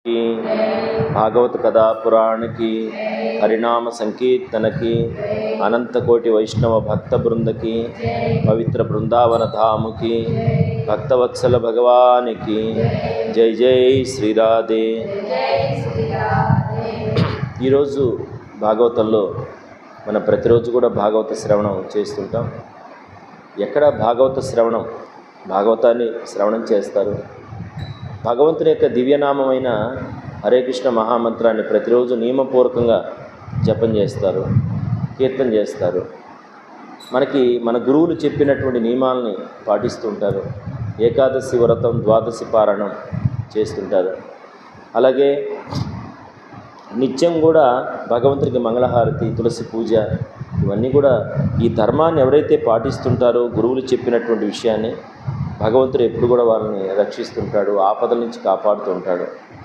की भागवत कथा पुराण की हरिनाम संकीर्तन की अनंत कोटि वैष्णव भक्त वृंद की पवित्र वृंदावन धाम की भक्तवत्सल भगवान की जय जय श्री राधे। ఈరోజు భాగవతంలో మనం ప్రతిరోజు కూడా భాగవత శ్రవణం చేస్తుంటాం. ఎక్కడ భాగవత శ్రవణం, భాగవతాన్ని శ్రవణం చేస్తారు. భగవంతుని యొక్క దివ్యనామమైన హరే కృష్ణ మహామంత్రాన్ని ప్రతిరోజు నియమపూర్వకంగా జపం చేస్తారు, కీర్తన చేస్తారు. మనకి మన గురువులు చెప్పినటువంటి నియమాలని పాటిస్తుంటారు. ఏకాదశి వ్రతం, ద్వాదశి పారాయణం చేస్తుంటారు. అలాగే నిత్యం కూడా భగవంతుడికి మంగళహారతి, తులసి పూజ, ఇవన్నీ కూడా ఈ ధర్మాన్ని ఎవరైతే పాటిస్తుంటారో, గురువులు చెప్పినటువంటి విషయాన్ని, భగవంతుడు ఎప్పుడు కూడా వాళ్ళని రక్షిస్తుంటాడు, ఆపదల నుంచి కాపాడుతూ ఉంటాడు.